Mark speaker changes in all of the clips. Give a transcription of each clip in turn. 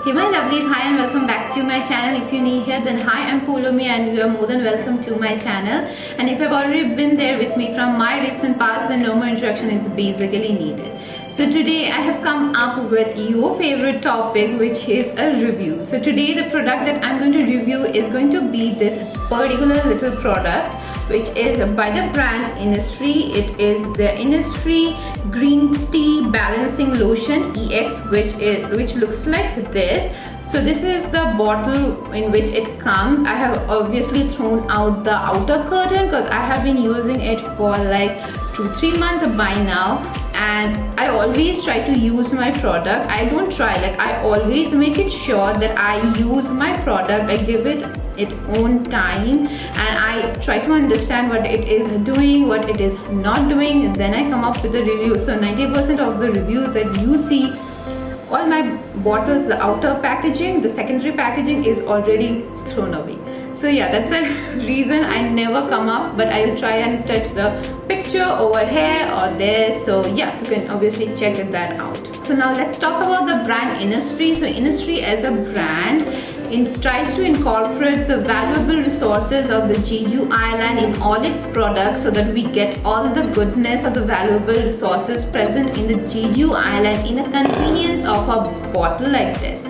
Speaker 1: Hey my lovelies, hi and welcome back to my channel. If you're new here, then hi, I'm Poulomi and you are more than welcome to my channel. And if you've already been there with me from my recent past, then no more introduction is basically needed. So today I have come up with your favorite topic, which is a review. So today the product that I'm going to review is going to be this particular little product, which is by the brand Innisfree. It is the Innisfree Green Tea Balancing Lotion EX, which looks like this. So this is the bottle in which it comes. I have obviously thrown out the outer curtain because I have been using it for like 2-3 months by now, and I always try to use my product. I don't try, like I always make it sure that I use my product. I give it its own time and I try to understand what it is doing, what it is not doing, and then I come up with a review. So 90% of the reviews that you see, all my bottles, the outer packaging, the secondary packaging is already thrown away. So yeah, that's the reason I never come up, but I will try and touch the picture over here or there. So yeah, you can obviously check that out. So now let's talk about the brand Innisfree. So Innisfree as a brand, it tries to incorporate the valuable resources of the Jeju Island in all its products so that we get all the goodness of the valuable resources present in the Jeju Island in a convenience of a bottle like this.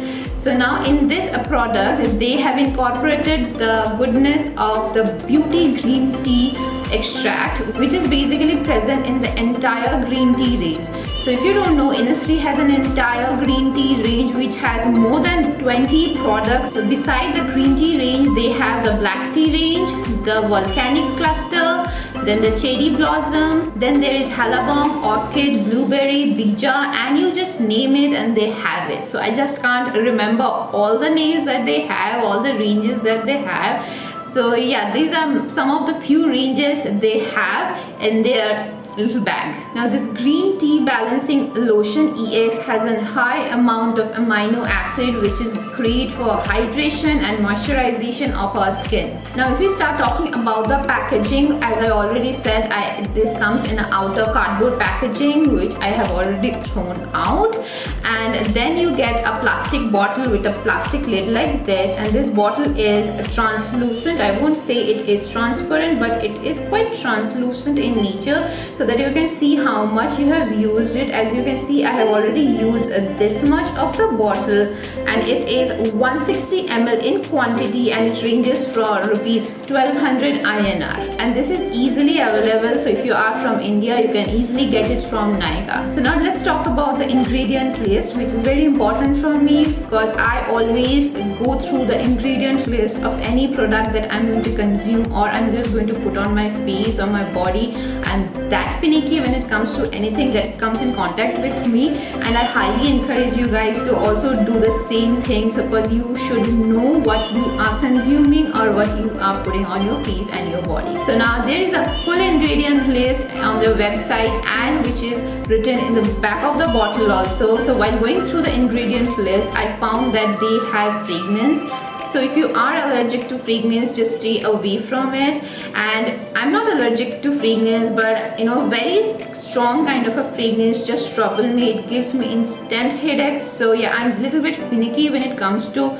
Speaker 1: So now in this product, they have incorporated the goodness of the beauty green tea extract, which is basically present in the entire green tea range. So if you don't know, Innisfree has an entire green tea range which has more than 20 products. So beside the green tea range, they have the black tea range, the volcanic cluster, then the cherry blossom, then there is hellebonk, orchid, blueberry, bija, and you just name it and they have it. So I just can't remember all the names that they have, all the ranges that they have. So yeah, these are some of the few ranges they have in their little bag. Now this green tea balancing lotion EX has a high amount of amino acid, which is great for hydration and moisturization of our skin. Now if we start talking about the packaging, as I already said, this comes in an outer cardboard packaging, which I have already thrown out, and then you get a plastic bottle with a plastic lid like this, and this bottle is translucent. I won't say it is transparent, but it is quite translucent in nature, so that you can see how much you have used it. As you can see, I have already used this much of the bottle, and it is 160 ml in quantity, and it ranges from rupees 1200 INR, and this is easily available. So if you are from India, you can easily get it from Nykaa. So now let's talk about the ingredient list, which is very important for me because I always go through the ingredient list of any product that I'm going to consume or I'm just going to put on my face or my body. I'm that finicky when it comes to anything that comes in contact with me, and I highly encourage you guys to also do the same thing, so because you should know what you are consuming or what you are putting on your face and your body. So now there is a full ingredient list on the website, and which is written in the back of the bottle also. So while going through the ingredient list, I found that they have fragrance. So if you are allergic to fragrance, just stay away from it. And I'm not allergic to fragrance, but you know, very strong kind of a fragrance just trouble me. It gives me instant headaches. So yeah, I'm a little bit finicky when it comes to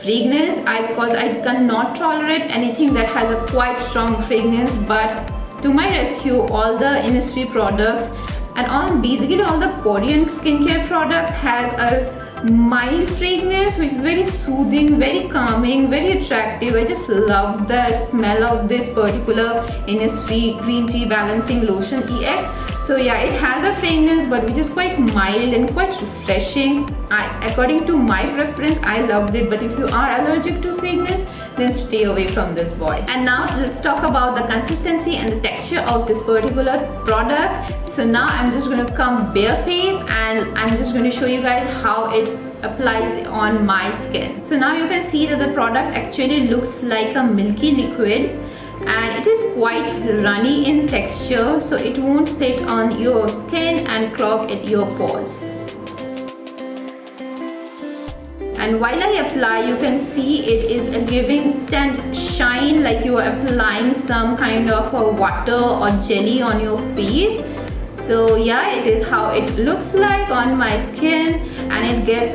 Speaker 1: fragrance, because I cannot tolerate anything that has a quite strong fragrance. But to my rescue, all the Innisfree products and basically all the Korean skincare products has a mild fragrance which is very soothing, very calming, very attractive. I just love the smell of this particular Innisfree Green Tea Balancing Lotion EX. So yeah, it has a fragrance but which is quite mild and quite refreshing. According to my preference, I loved it, but if you are allergic to fragrance, then stay away from this boy. And now let's talk about the consistency and the texture of this particular product. So now I'm just going to come barefaced and I'm just going to show you guys how it applies on my skin. So now you can see that the product actually looks like a milky liquid, and it is quite runny in texture, so it won't sit on your skin and clog at your pores. And while I apply, you can see it is giving instant shine, like you are applying some kind of a water or jelly on your face. So yeah, it is how it looks like on my skin, and it gets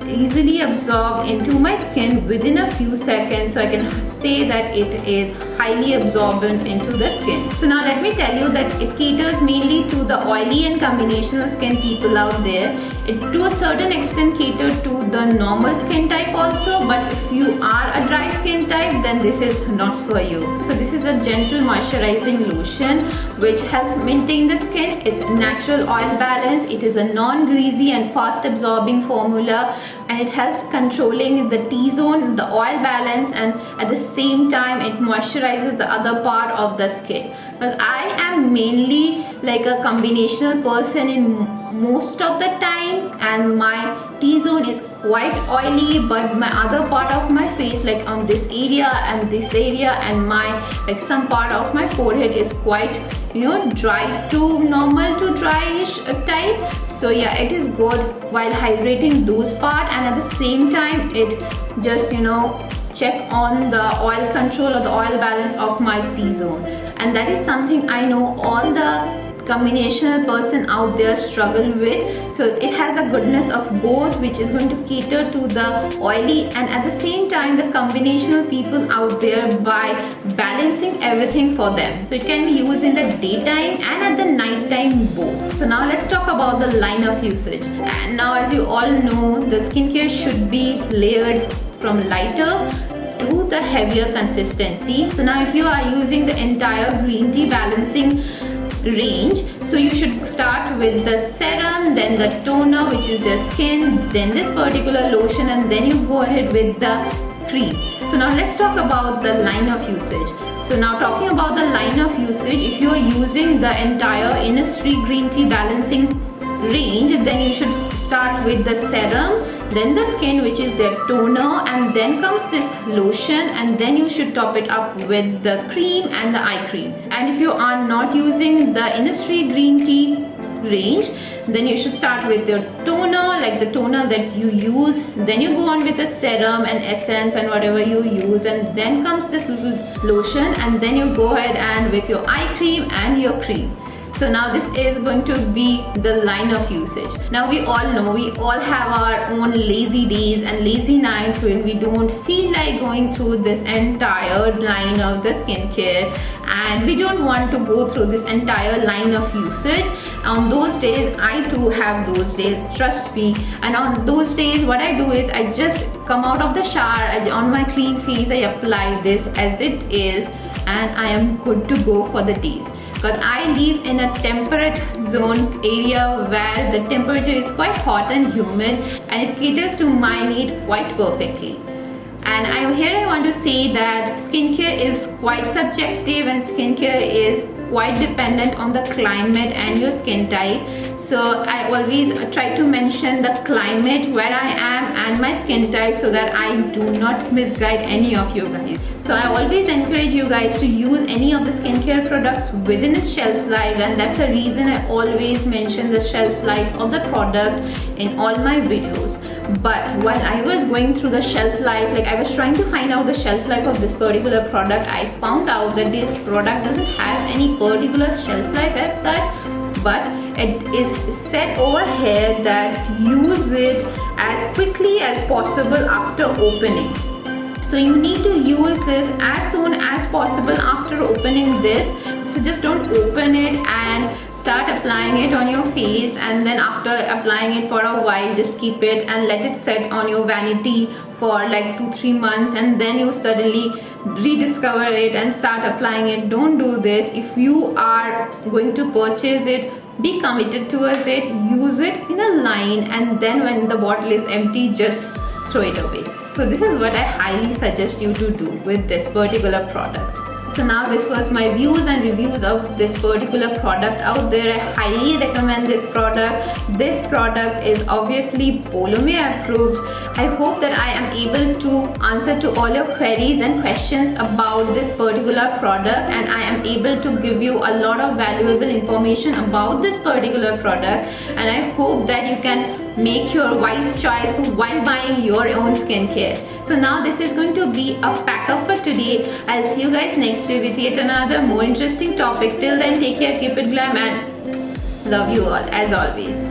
Speaker 1: easily absorbed into my skin within a few seconds. So I can say that it is highly absorbent into the skin. So now let me tell you that it caters mainly to the oily and combinational skin people out there. It to a certain extent caters to the normal skin type also, but if you are a dry skin type, then this is not for you. So this is a gentle moisturizing lotion which helps maintain the skin. It's natural oil balance. It is a non-greasy and fast absorbing formula, and it helps controlling the T-zone, the oil balance, and at the same time it moisturizes the other part of the skin. Because I am mainly like a combinational person in most of the time, and my T-zone is quite oily, but my other part of my face, like on this area and this area and my like some part of my forehead is quite, you know, dry to normal to dryish type. So yeah, it is good while hydrating those part, and at the same time it just, you know, check on the oil control or the oil balance of my T-zone. And that is something I know all the combinational person out there struggle with. So it has a goodness of both, which is going to cater to the oily and at the same time the combinational people out there by balancing everything for them. So it can be used in the daytime and at the night time both. So now let's talk about the line of usage. And now, as you all know, the skincare should be layered from lighter to the heavier consistency. So now if you are using the entire green tea balancing range, so you should start with the serum, then the toner, which is the skin, then this particular lotion, and then you go ahead with the cream. So now let's talk about the line of usage. So now talking about the line of usage, if you are using the entire Innisfree green tea balancing range, then you should start with the serum, then the skin, which is their toner, and then comes this lotion, and then you should top it up with the cream and the eye cream. And if you are not using the Innisfree green tea range, then you should start with your toner, like the toner that you use, then you go on with the serum and essence and whatever you use, and then comes this lotion, and then you go ahead and with your eye cream and your cream. So now this is going to be the line of usage. Now we all know, we all have our own lazy days and lazy nights when we don't feel like going through this entire line of the skincare, and we don't want to go through this entire line of usage. On those days, I too have those days, trust me. And on those days, what I do is I just come out of the shower, on my clean face I apply this as it is, and I am good to go for the days. Because I live in a temperate zone area where the temperature is quite hot and humid, and it caters to my need quite perfectly. And I want to say that skincare is quite subjective, and skincare is quite dependent on the climate and your skin type. So I always try to mention the climate where I am and my skin type, so that I do not misguide any of you guys. So I always encourage you guys to use any of the skincare products within its shelf life, and that's the reason I always mention the shelf life of the product in all my videos. But while I was going through the shelf life, like I was trying to find out the shelf life of this particular product, I found out that this product doesn't have any particular shelf life as such, but it is said over here that use it as quickly as possible after opening. So you need to use this as soon as possible after opening this. So just don't open it and start applying it on your face, and then after applying it for a while, just keep it and let it set on your vanity for like 2-3 months, and then you suddenly rediscover it and start applying it. Don't do this. If you are going to purchase it, be committed towards it, use it in a line, and then when the bottle is empty, just throw it away. So this is what I highly suggest you to do with this particular product. So now this was my views and reviews of this particular product out there. I highly recommend this product. This product is obviously Polomere approved. I hope that I am able to answer to all your queries and questions about this particular product, and I am able to give you a lot of valuable information about this particular product, and I hope that you can make your wise choice while buying your own skincare. So now this is going to be a pack up for today. I'll see you guys next week with yet another more interesting topic. Till then, take care, keep it glam, and love you all as always.